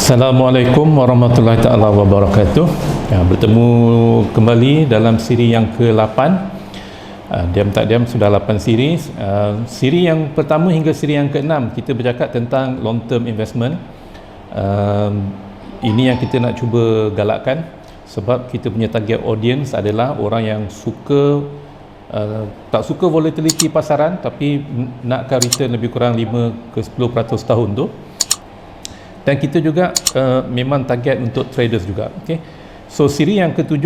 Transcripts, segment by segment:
Assalamualaikum warahmatullahi taala wabarakatuh. Bertemu kembali dalam siri yang ke-8. Diam tak diam sudah 8 siri. Siri yang pertama hingga siri yang ke-6 kita bercakap tentang long term investment. Ini yang kita nak cuba galakkan sebab kita punya target audience adalah orang yang suka tak suka volatility pasaran tapi nakkan return lebih kurang 5 ke 10% tahun tu. Dan kita juga memang target untuk traders juga. Okay. So siri yang ke-7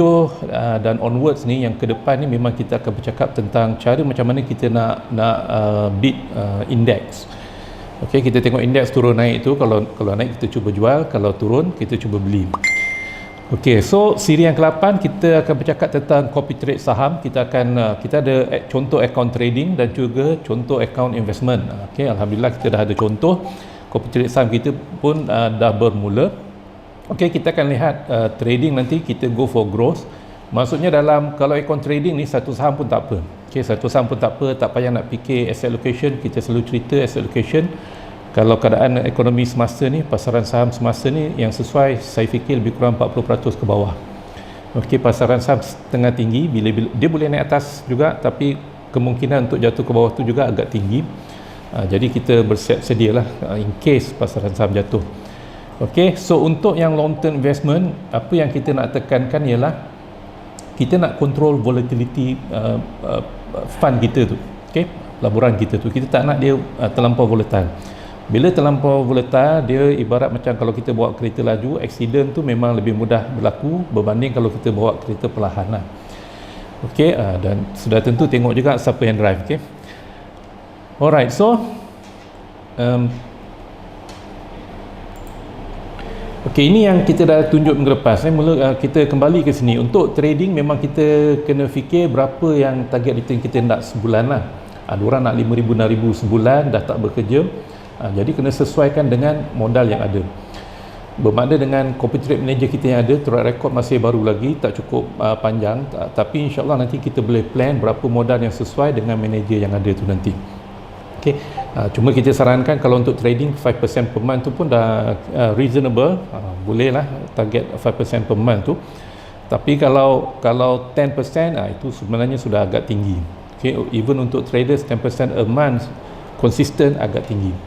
dan onwards ni, yang ke depan ni memang kita akan bercakap tentang cara macam mana kita nak beat index. Okay, kita tengok index turun naik tu, kalau naik kita cuba jual, kalau turun kita cuba beli. Okay, so siri yang ke-8 kita akan bercakap tentang copy trade saham. Kita ada contoh account trading dan juga contoh account investment. Okay, alhamdulillah kita dah ada contoh. Copy trade saham kita pun dah bermula. Okey, kita akan lihat trading nanti kita go for growth. Maksudnya kalau account trading ni satu saham pun tak apa. Okey, satu saham pun tak apa, tak payah nak fikir asset allocation. Kita selalu cerita asset allocation. Kalau keadaan ekonomi semasa ni, pasaran saham semasa ni yang sesuai, saya fikir lebih kurang 40% ke bawah. Okey, pasaran saham setengah tinggi, bila dia boleh naik atas juga, tapi kemungkinan untuk jatuh ke bawah tu juga agak tinggi. Jadi kita bersiap sedialah in case pasaran saham jatuh. Okey, so untuk yang long term investment, apa yang kita nak tekankan ialah kita nak control volatility fund kita tu. Okey, laburan kita tu. Kita tak nak dia terlampau volatile. Bila terlampau volatile, dia ibarat macam kalau kita bawa kereta laju, accident tu memang lebih mudah berlaku berbanding kalau kita bawa kereta perlahan lah. Okey, dan sudah tentu tengok juga siapa yang drive. Okey. Alright, so ini yang kita dah tunjuk minggu lepas. Kita kembali ke sini. Untuk trading memang kita kena fikir berapa yang target return kita nak sebulan lah. Ada orang nak 5,000, 6,000 sebulan dah tak bekerja. Jadi kena sesuaikan dengan modal yang ada. Bermakna dengan copy trade manager kita yang ada, track record masih baru lagi, tak cukup panjang, tapi insyaAllah nanti kita boleh plan berapa modal yang sesuai dengan manager yang ada tu nanti. Okay. Cuma kita sarankan kalau untuk trading 5% per month tu pun dah reasonable, boleh lah target 5% per month tu. Tapi kalau 10% itu sebenarnya sudah agak tinggi. Okay. Even untuk traders 10% a month konsisten agak tinggi.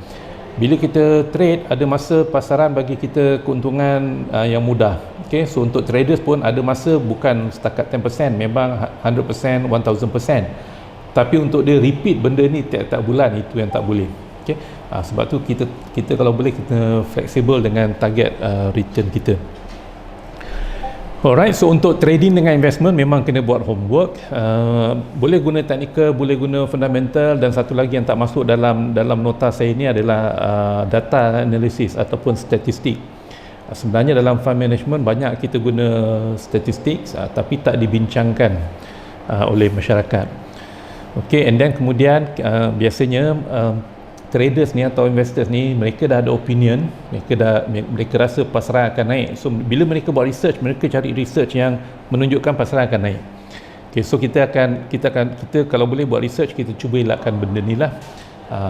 Bila kita trade, ada masa pasaran bagi kita keuntungan yang mudah. Okay. So untuk traders pun ada masa bukan setakat 10%, memang 100%, 1000%. Tapi untuk dia repeat benda ni tiap-tiap bulan, itu yang tak boleh. Okay? Sebab tu kita kalau boleh kita fleksibel dengan target return kita. Alright, so untuk trading dengan investment memang kena buat homework. Boleh guna technical, boleh guna fundamental, dan satu lagi yang tak masuk dalam nota saya ni adalah data analysis ataupun statistik. Sebenarnya dalam fund management banyak kita guna statistik, tapi tak dibincangkan oleh masyarakat. Okay, and then kemudian biasanya traders ni atau investors ni, mereka dah ada opinion, mereka rasa pasaran akan naik. So bila mereka buat research, mereka cari research yang menunjukkan pasaran akan naik. Okay, so kita kalau boleh buat research, kita cuba elakkan benda ni lah.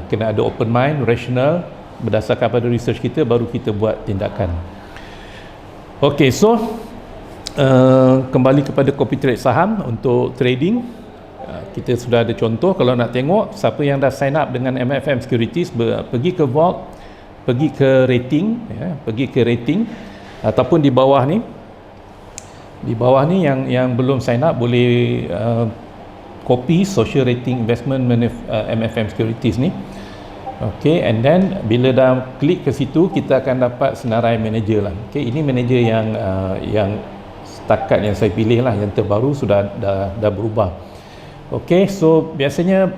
Kena ada open mind, rational, berdasarkan pada research kita baru kita buat tindakan. Okay, so kembali kepada copy trade saham untuk trading. Kita sudah ada contoh. Kalau nak tengok siapa yang dah sign up dengan MFM Securities, pergi ke vault, pergi ke rating, ataupun di bawah ni yang belum sign up boleh copy social rating investment MFM Securities ni. Okay, and then bila dah klik ke situ, kita akan dapat senarai manager lah. Okay, ini manager yang setakat yang saya pilih lah, yang terbaru sudah dah berubah. Okey, so biasanya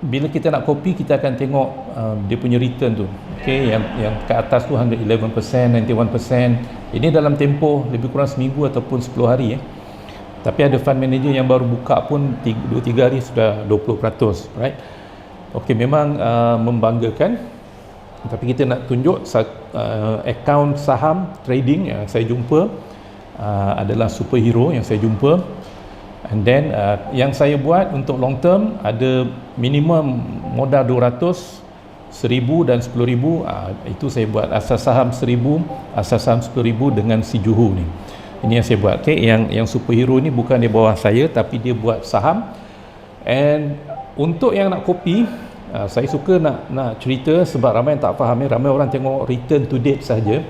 bila kita nak copy, kita akan tengok dia punya return tu. Okey, yang ke atas tu 111%, 91%. Ini dalam tempoh lebih kurang seminggu ataupun 10 hari. Tapi ada fund manager yang baru buka pun 2-3 hari sudah 20%, right? Okey, memang membanggakan. Tapi kita nak tunjuk account saham trading yang saya jumpa adalah superhero yang saya jumpa. And then yang saya buat untuk long term, ada minimum modal 200, 1000 dan 10,000, itu saya buat asas saham 1000, asas saham 10,000 dengan si Juhu ni. Ini yang saya buat. Okay, yang superhero ni bukan di bawah saya, tapi dia buat saham. And untuk yang nak copy, saya suka nak cerita sebab ramai yang tak faham. Ramai orang tengok return to date saja.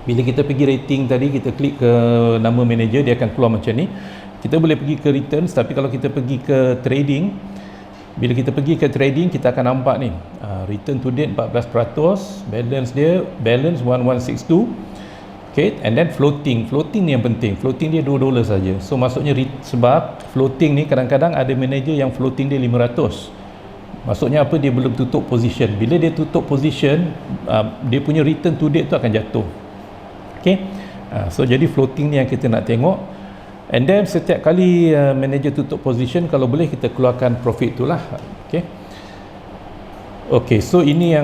Bila kita pergi rating tadi, kita klik ke nama manager, dia akan keluar macam ni. Kita boleh pergi ke returns, tapi kalau kita pergi ke trading, bila kita pergi ke trading, kita akan nampak ni, return to date 14%, balance dia, balance 1162. Okay, and then floating ni yang penting. Floating dia $2 saja. So maksudnya sebab floating ni kadang-kadang ada manager yang floating dia 500. Maksudnya apa? Dia belum tutup position. Bila dia tutup position, dia punya return to date tu akan jatuh. Okay, so jadi floating ni yang kita nak tengok. And then setiap kali manager tutup position, kalau boleh kita keluarkan profit tu lah. Okay, okay, so ini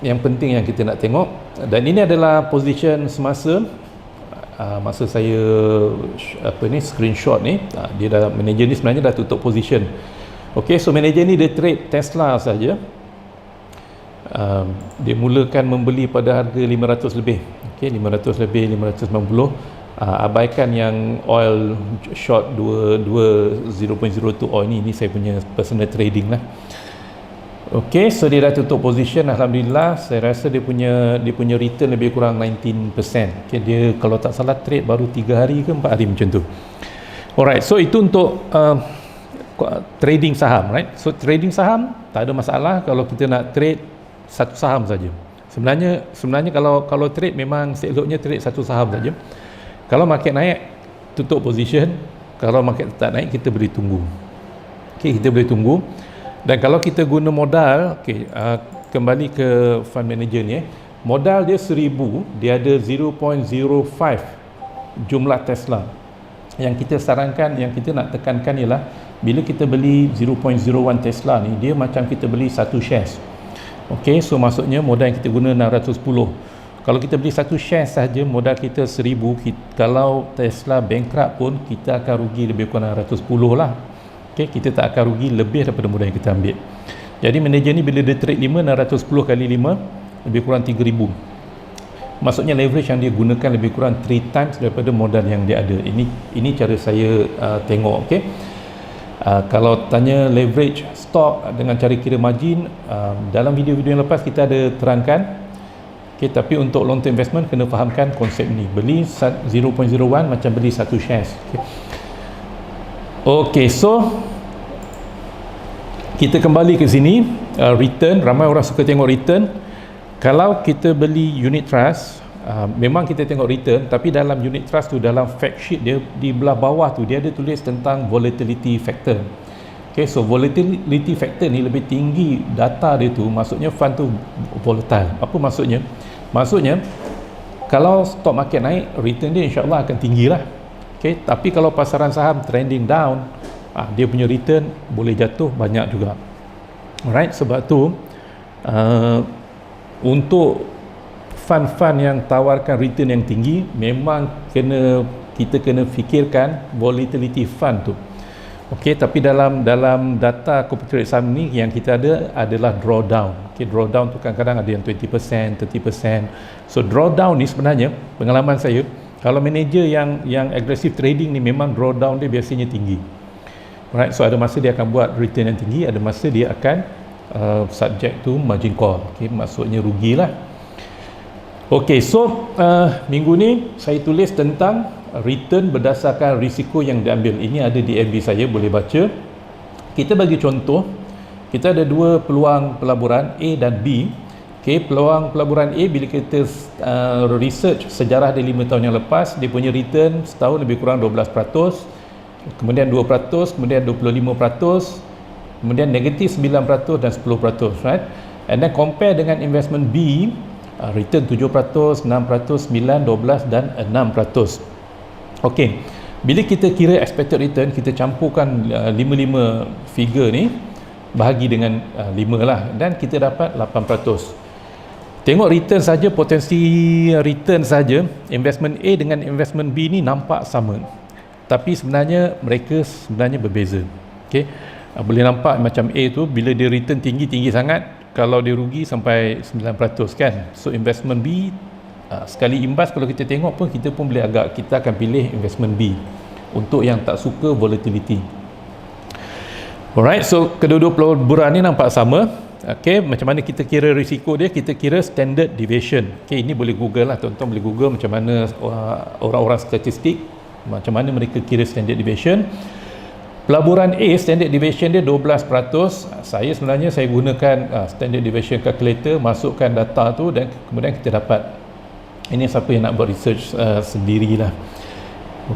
yang penting yang kita nak tengok. Dan ini adalah position semasa masa saya screenshot ni. Dia dah, manager ni sebenarnya dah tutup position. Okey, so manager ni dia trade Tesla saja. Dia mulakan membeli pada harga 500 lebih. Okey, 500 lebih, 590. Abaikan yang oil short 0.02 oil ni saya punya personal trading lah. Okey, so dia dah tutup position, alhamdulillah. Saya rasa dia punya return lebih kurang 19%. Okey, dia kalau tak salah trade baru 3 hari ke 4 hari macam tu. Alright, so itu untuk trading saham, right? So trading saham tak ada masalah kalau kita nak trade satu saham saja. Sebenarnya kalau trade memang seeloknya trade satu saham saja. Kalau market naik, tutup position. Kalau market tak naik, kita boleh tunggu. Okey, kita boleh tunggu. Dan kalau kita guna modal, kembali ke fund manager ni, modal dia 1000, dia ada 0.05 jumlah Tesla. Yang kita sarankan, yang kita nak tekankan ialah bila kita beli 0.01 Tesla ni, dia macam kita beli satu shares. Okey, so maksudnya modal yang kita guna 610. Kalau kita beli satu share saja, modal kita 1000, kalau Tesla bankrupt pun kita akan rugi lebih kurang 610 lah. Okay, kita tak akan rugi lebih daripada modal yang kita ambil. Jadi manager ni bila dia trade 610 kali 5 lebih kurang 3000. Maksudnya leverage yang dia gunakan lebih kurang 3 times daripada modal yang dia ada. Ini cara saya tengok. Okay, kalau tanya leverage stock dengan cara kira margin, dalam video-video yang lepas kita ada terangkan. Okay, tapi untuk long term investment kena fahamkan konsep ni. Beli 0.01 macam beli satu shares. Okay, so kita kembali ke sini. Return, ramai orang suka tengok return. Kalau kita beli unit trust, memang kita tengok return, tapi dalam unit trust tu, dalam fact sheet dia di belah bawah tu, dia ada tulis tentang volatility factor. Okay, so volatility factor ni lebih tinggi data dia tu, maksudnya fund tu volatile. Apa maksudnya? Maksudnya kalau stock market naik, return dia insyaAllah akan tinggi lah. Okay, tapi kalau pasaran saham trending down, dia punya return boleh jatuh banyak juga. Alright, sebab tu untuk fund-fund yang tawarkan return yang tinggi, memang kita kena fikirkan volatility fund tu. Okay, tapi dalam data corporate saham ni yang kita ada adalah drawdown. Okay, drawdown tu kadang-kadang ada yang 20%, 30%. So drawdown ni sebenarnya pengalaman saya, kalau manager yang aggressive trading ni memang drawdown dia biasanya tinggi. Right, so ada masa dia akan buat return yang tinggi, ada masa dia akan subject to margin call. Okay, maksudnya rugilah. Okay, so minggu ni saya tulis tentang return berdasarkan risiko yang diambil. Ini ada di FB saya, boleh baca. Kita bagi contoh, kita ada dua peluang pelaburan A dan B. Okay, peluang pelaburan A, bila kita research sejarah dia 5 tahun yang lepas, dia punya return setahun lebih kurang 12%, kemudian 2%, kemudian 25%, kemudian negatif 9% dan 10%, right? And then compare dengan investment B, return 7%, 6%, 9%, 12% dan 6%. Okay, bila kita kira expected return, kita campurkan 5 figure ni, bahagi dengan 5 lah, dan kita dapat 8%. Tengok return saja, potensi return saja, investment A dengan investment B ni nampak sama, tapi sebenarnya mereka berbeza. Okay, boleh nampak macam A tu bila dia return tinggi sangat, kalau dia rugi sampai 9% kan. So investment B, sekali imbas kalau kita tengok pun, kita pun boleh kita akan pilih investment B untuk yang tak suka volatility. Alright, so kedua-dua pelaburan ni nampak sama. Okay, macam mana kita kira risiko dia? Kita kira standard deviation. Okay, ini boleh Google lah, tuan-tuan boleh Google macam mana orang-orang statistik, macam mana mereka kira standard deviation. Pelaburan A, standard deviation dia 12%. Saya gunakan standard deviation calculator, masukkan data tu dan kemudian kita dapat. Ini siapa yang nak buat research sendirilah.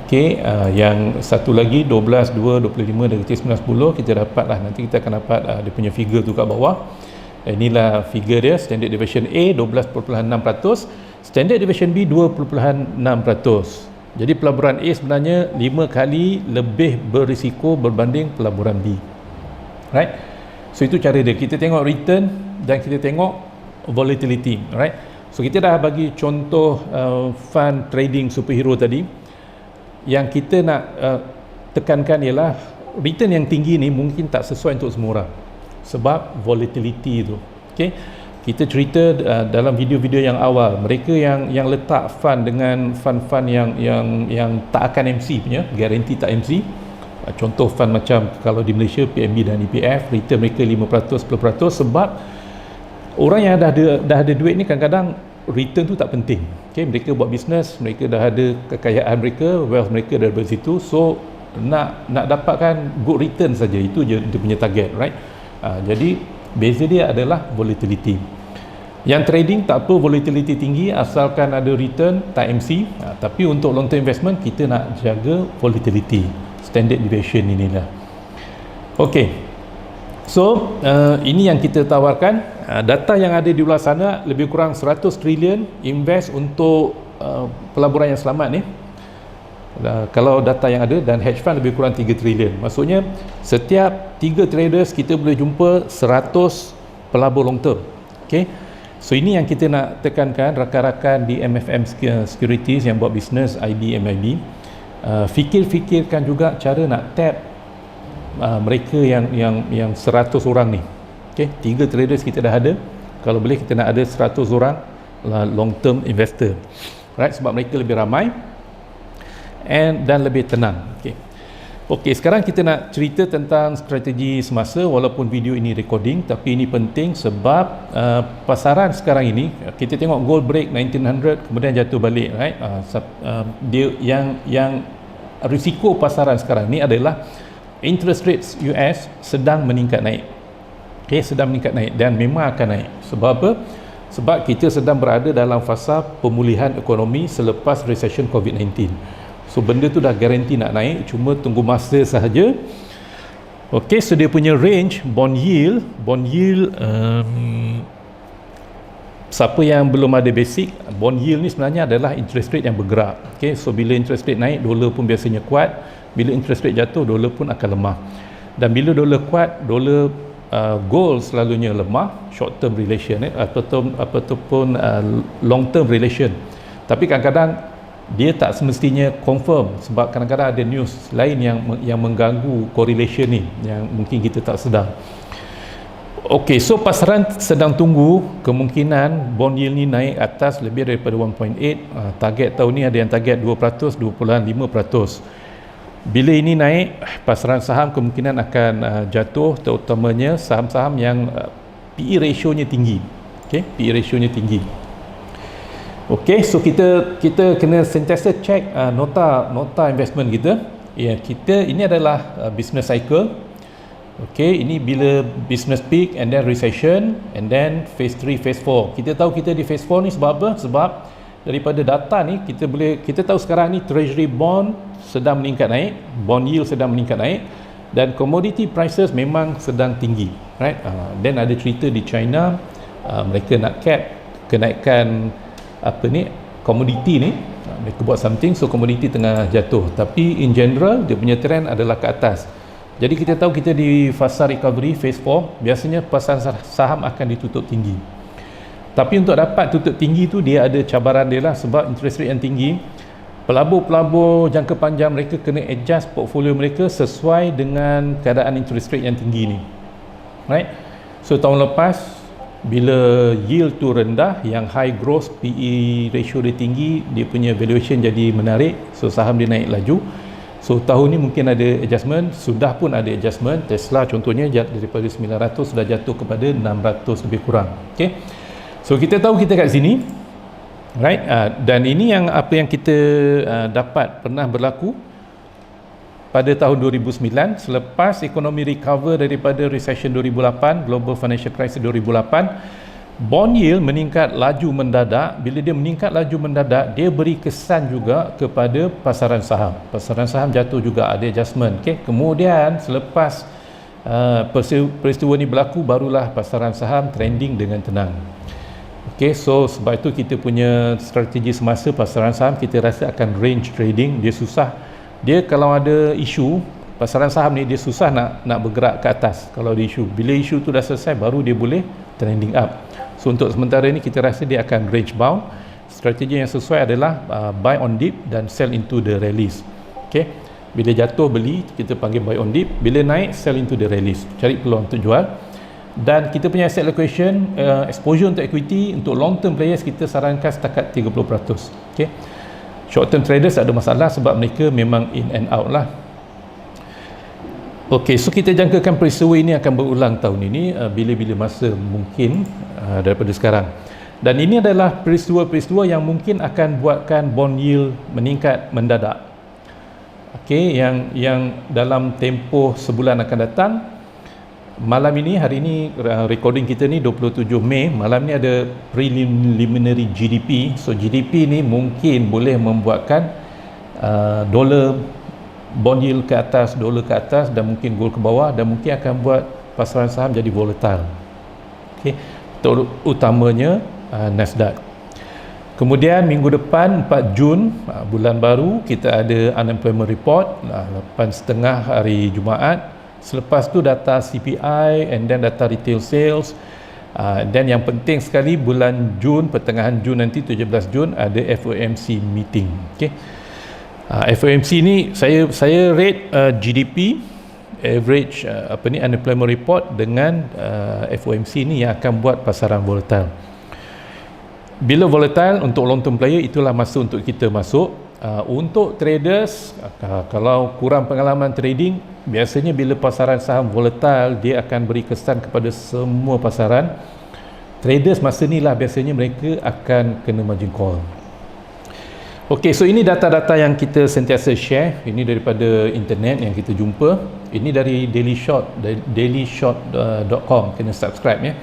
Okey, yang satu lagi 12, 2, 25 dan 9, 10 kita dapat lah. Nanti kita akan dapat dia punya figure tu kat bawah. Inilah figure dia, standard deviation A 12.6%, standard deviation B 2.6%. Jadi pelaburan A sebenarnya 5 kali lebih berisiko berbanding pelaburan B. Right? So itu cara dia. Kita tengok return dan kita tengok volatility. Right? So kita dah bagi contoh fund trading superhero tadi. Yang kita nak tekankan ialah return yang tinggi ni mungkin tak sesuai untuk semua orang. Sebab volatility tu. Okay? Kita cerita dalam video-video yang awal, mereka yang letak fund dengan fund-fund yang tak akan MC punya, guarantee tak MC. Contoh fund macam kalau di Malaysia PNB dan EPF, return mereka 5%, 10%, sebab orang yang dah ada duit ni kadang-kadang return tu tak penting. Okay, mereka buat bisnes, mereka dah ada kekayaan mereka, wealth mereka dari situ, so nak dapatkan good return saja, itu je dia punya target, right? Jadi beza dia adalah volatility. Yang trading tak apa volatility tinggi asalkan ada return tak MC. Tapi untuk long term investment kita nak jaga volatility, standard deviation inilah. Okey. So ini yang kita tawarkan. Data yang ada di luar sana lebih kurang 100 trilion invest untuk pelaburan yang selamat ni. Kalau data yang ada, dan hedge fund lebih kurang 3 trilion. Maksudnya setiap 3 traders kita boleh jumpa 100 pelabur long term. Okey. So ini yang kita nak tekankan rakan-rakan di MFM Securities yang buat bisnes IB, MIB. Fikirkan juga cara nak tap mereka yang 100 orang ni. Okey, 3 traders kita dah ada. Kalau boleh kita nak ada 100 orang long term investor. Right, sebab mereka lebih ramai dan lebih tenang. Okey, sekarang kita nak cerita tentang strategi semasa, walaupun video ini recording, tapi ini penting sebab pasaran sekarang ini, kita tengok gold break 1900 kemudian jatuh balik, right? Dia yang risiko pasaran sekarang ni adalah interest rates US sedang meningkat naik. Okey, sedang meningkat naik dan memang akan naik. Sebab apa? Sebab kita sedang berada dalam fasa pemulihan ekonomi selepas recession COVID-19. So benda tu dah garanti nak naik, cuma tunggu masa sahaja. Okey, so dia punya range bond yield siapa yang belum ada basic, bond yield ni sebenarnya adalah interest rate yang bergerak. Okey, so bila interest rate naik, dolar pun biasanya kuat. Bila interest rate jatuh, dolar pun akan lemah. Dan bila dolar kuat, dolar gold selalunya lemah, short term relation ataupun long term relation. Tapi kadang-kadang dia tak semestinya confirm sebab kadang-kadang ada news lain yang mengganggu correlation ni yang mungkin kita tak sedar. Okey, so pasaran sedang tunggu kemungkinan bond yield ni naik atas lebih daripada 1.8. Target tahun ni ada yang target 2%, 2.5%. Bila ini naik, pasaran saham kemungkinan akan jatuh, terutamanya saham-saham yang PE ratio-nya tinggi. Okey, PE ratio-nya tinggi. Okey, so kita kena sentiasa check nota investment kita. Ya, ini adalah business cycle. Okey, ini bila business peak and then recession and then phase 3, phase 4. Kita tahu kita di phase 4 ni sebab apa? Sebab daripada data ni kita tahu sekarang ni treasury bond sedang meningkat naik, bond yield sedang meningkat naik dan commodity prices memang sedang tinggi, right? Then ada cerita di China, mereka nak cap kenaikan komoditi ni, mereka buat something, so komoditi tengah jatuh, tapi in general dia punya trend adalah ke atas. Jadi kita tahu kita di fasa recovery phase 4, biasanya pasaran saham akan ditutup tinggi. Tapi untuk dapat tutup tinggi tu dia ada cabaran dia lah, sebab interest rate yang tinggi, pelabur-pelabur jangka panjang mereka kena adjust portfolio mereka sesuai dengan keadaan interest rate yang tinggi ni, right? So tahun lepas Bila yield tu rendah, yang high growth, PE ratio dia tinggi, dia punya valuation jadi menarik, so saham dia naik laju. So tahun ni mungkin ada adjustment, sudah pun ada adjustment. Tesla contohnya daripada 900 sudah jatuh kepada 600 lebih kurang. Okay, so kita tahu kita kat sini, right? Dan ini yang apa yang kita dapat pernah berlaku pada tahun 2009 selepas ekonomi recover daripada recession 2008, global financial crisis 2008. Bond yield meningkat laju mendadak. Bila dia meningkat laju mendadak, dia beri kesan juga kepada pasaran saham. Pasaran saham jatuh juga, ada adjustment. Okay? Kemudian selepas peristiwa ni berlaku, barulah pasaran saham trending dengan tenang. Okay, so sebab itu kita punya strategi semasa pasaran saham, kita rasa akan range trading. Dia susah. Dia kalau ada isu, pasaran saham ni dia susah nak bergerak ke atas kalau ada isu. Bila isu tu dah selesai, baru dia boleh trending up. So untuk sementara ni kita rasa dia akan range bound. Strategi yang sesuai adalah buy on dip dan sell into the rallies. Okay, bila jatuh beli, kita panggil buy on dip. Bila naik, sell into the rallies. Cari peluang untuk jual. Dan kita punya asset allocation, exposure untuk equity, untuk long term players kita sarankan setakat 30%. Okay, short term traders ada masalah sebab mereka memang in and out lah. Okey, so kita jangkakan peristiwa ini akan berulang tahun ini, bila-bila masa mungkin daripada sekarang. Dan ini adalah peristiwa-peristiwa yang mungkin akan buatkan bond yield meningkat mendadak. Okey, yang dalam tempoh sebulan akan datang. Malam ini, hari ini recording kita ni 27 Mei, malam ni ada preliminary GDP. So GDP ni mungkin boleh membuatkan dolar bond yield ke atas, dolar ke atas, dan mungkin gold ke bawah, dan mungkin akan buat pasaran saham jadi volatile. Okay, utamanya Nasdaq. Kemudian minggu depan 4 Jun, bulan baru, kita ada unemployment report 8.30 hari Jumaat. Selepas tu data CPI and then data retail sales. Dan yang penting sekali bulan Jun, pertengahan Jun nanti 17 Jun ada FOMC meeting. Okay. FOMC ni saya rate GDP average unemployment report dengan FOMC ni yang akan buat pasaran volatile. Bila volatile untuk long term player, itulah masa untuk kita masuk. Untuk traders, kalau kurang pengalaman trading, biasanya bila pasaran saham volatile, dia akan beri kesan kepada semua pasaran. Traders masa ni lah biasanya mereka akan kena margin call. Ok, so ini data-data yang kita sentiasa share. Ini daripada internet yang kita jumpa. Ini dari dailyshot.com. Kena subscribe ya.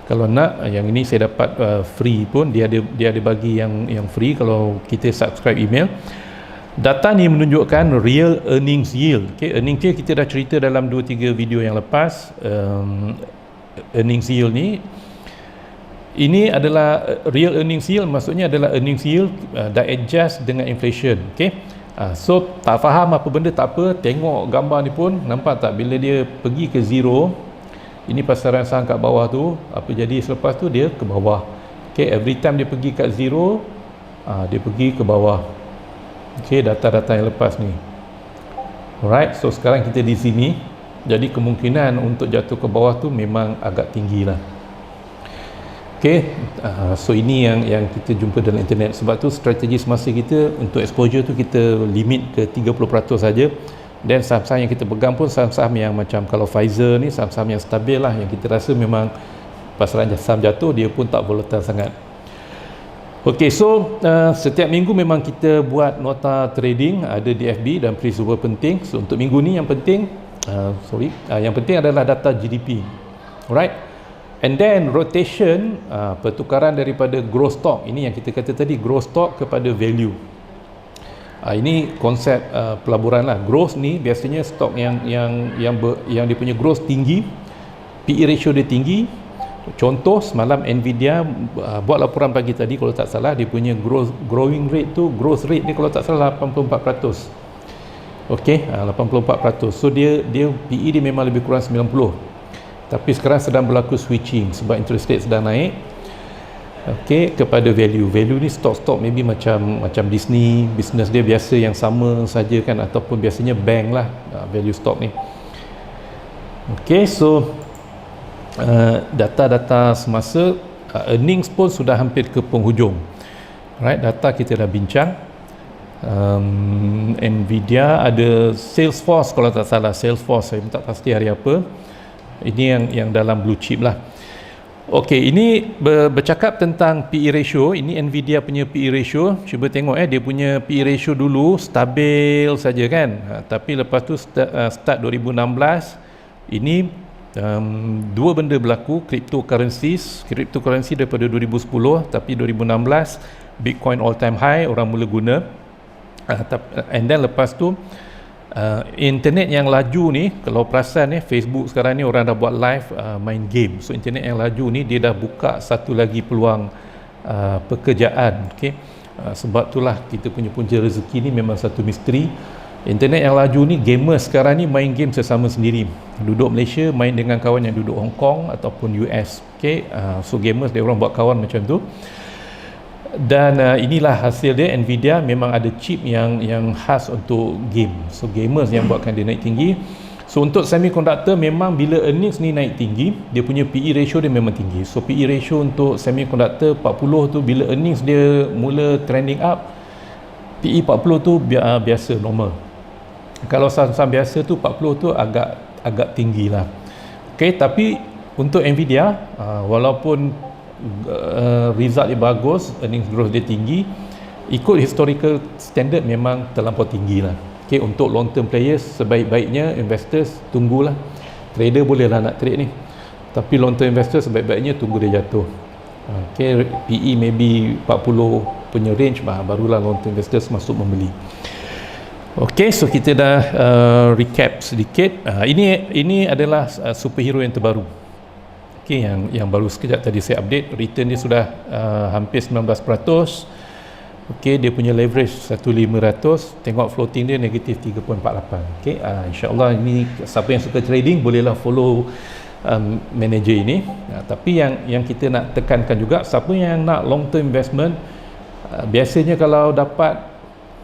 Kalau nak, yang ini saya dapat free pun, dia ada bagi yang free kalau kita subscribe email. Data ni menunjukkan real earnings yield. Okay, earnings yield kita dah cerita dalam 2-3 video yang lepas. Earnings yield ni, ini adalah real earnings yield, maksudnya adalah earnings yield dah adjust dengan inflation. Okay, so tak faham apa benda tak apa, tengok gambar ni pun nampak tak, bila dia pergi ke zero, ini pasaran saham kat bawah tu, apa jadi selepas tu dia ke bawah. Okay, every time dia pergi kat zero, dia pergi ke bawah. Okay, data-data yang lepas ni. Alright, so sekarang kita di sini, jadi kemungkinan untuk jatuh ke bawah tu memang agak tinggi lah. Okay, so ini yang kita jumpa dalam internet. Sebab tu strategi semasa kita untuk exposure tu kita limit ke 30% saja. Dan saham-saham yang kita pegang pun saham-saham yang macam kalau Pfizer ni saham-saham yang stabil lah, yang kita rasa memang pasaran saham jatuh, dia pun tak volatile sangat. Ok, so setiap minggu memang kita buat nota trading, ada DFB dan peristiwa penting. So untuk minggu ni yang penting, yang penting adalah data GDP. Alright, and then rotation, pertukaran daripada growth stock, ini yang kita kata tadi, growth stock kepada value. Ini konsep pelaburan lah. Growth ni biasanya stok yang dia punya growth tinggi, PE ratio dia tinggi. Contoh semalam Nvidia buat laporan pagi tadi, kalau tak salah dia punya growing rate tu, growth rate dia kalau tak salah 84%. Okey, 84%. So dia PE dia memang lebih kurang 90. Tapi sekarang sedang berlaku switching sebab interest rate sedang naik. Okey, kepada value. Value ni stok-stok maybe macam Disney, bisnes dia biasa yang sama saja kan, ataupun biasanya bank lah value stock ni. Okey, so data-data semasa earnings pun sudah hampir ke penghujung. Right, data kita dah bincang. Nvidia ada Salesforce, kalau tak salah Salesforce, saya tak pasti hari apa. Ini yang dalam blue chip lah. Okey, ini bercakap tentang PE ratio. Ini Nvidia punya PE ratio. Cuba tengok dia punya PE ratio dulu stabil saja kan. Tapi lepas tu start 2016 ini dua benda berlaku, cryptocurrency daripada 2010, tapi 2016 Bitcoin all time high, orang mula guna. And then lepas tu internet yang laju ni, kalau perasan Facebook sekarang ni orang dah buat live main game. So internet yang laju ni dia dah buka satu lagi peluang pekerjaan. Okay? Sebab itulah kita punya punca rezeki ni memang satu misteri. Internet yang laju ni, gamers sekarang ni main game sesama sendiri. Duduk Malaysia main dengan kawan yang duduk Hong Kong ataupun US. Okay? So gamers dia orang buat kawan macam tu. Dan inilah hasil dia. Nvidia memang ada chip yang khas untuk game. So gamers yang buatkan dia naik tinggi. So untuk semiconductor memang bila earnings ni naik tinggi, dia punya PE ratio dia memang tinggi. So PE ratio untuk semiconductor 40 tu, bila earnings dia mula trending up, PE 40 tu biasa, normal. Kalau saham-saham biasa tu 40 tu agak tinggi lah. Okay, tapi untuk Nvidia walaupun result dia bagus, earnings growth dia tinggi, ikut historical standard memang terlampau tinggi lah. Okay, untuk long term players sebaik-baiknya investors tunggulah. Trader boleh lah nak trade ni, tapi long term investors sebaik-baiknya tunggu dia jatuh. Okay, PE maybe 40 punya range barulah long term investors masuk membeli. Okay, so kita dah recap sedikit. Ini adalah superhero yang terbaru. Okay, yang baru sekejap tadi saya update, return dia sudah hampir 19%. Okay, dia punya leverage 1,500, tengok floating dia negatif 3.48. Okay, insyaAllah ini siapa yang suka trading bolehlah follow manager ini. Tapi yang kita nak tekankan juga, siapa yang nak long term investment, biasanya kalau dapat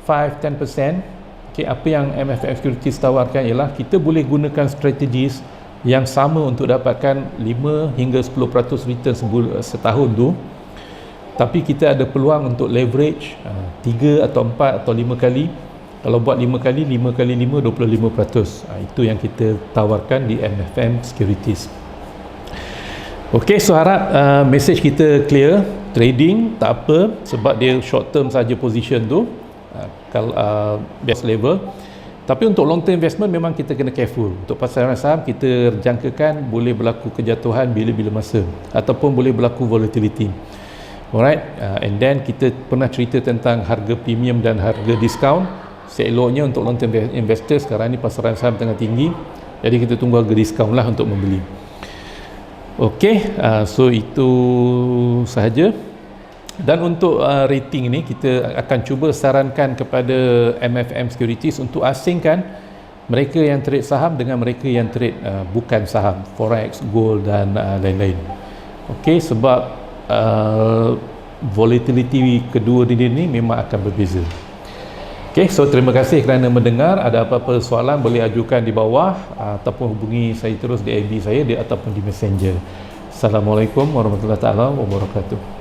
5-10%, okay, apa yang MFM Securities tawarkan ialah kita boleh gunakan strategis yang sama untuk dapatkan 5 hingga 10% return setahun tu, tapi kita ada peluang untuk leverage 3 atau 4 atau 5 kali. Kalau buat 5 kali 5 25%. Itu yang kita tawarkan di MFM Securities. Ok, so harap message kita clear. Trading tak apa, sebab dia short term saja position tu, kalau best level. Tapi untuk long term investment memang kita kena careful. Untuk pasaran saham kita jangkakan boleh berlaku kejatuhan bila-bila masa, ataupun boleh berlaku volatility. Alright, and then kita pernah cerita tentang harga premium dan harga diskaun. Seeloknya untuk long term investor sekarang ni pasaran saham tengah tinggi, jadi kita tunggu harga diskaun lah untuk membeli. Ok, so itu sahaja. Dan untuk rating ni kita akan cuba sarankan kepada MFM Securities untuk asingkan mereka yang trade saham dengan mereka yang trade bukan saham, forex, gold dan lain-lain. Okey, sebab volatility kedua ini memang akan berbeza. Okey, so terima kasih kerana mendengar. Ada apa-apa soalan boleh ajukan di bawah ataupun hubungi saya terus di FB saya ataupun di Messenger. Assalamualaikum warahmatullahi wabarakatuh.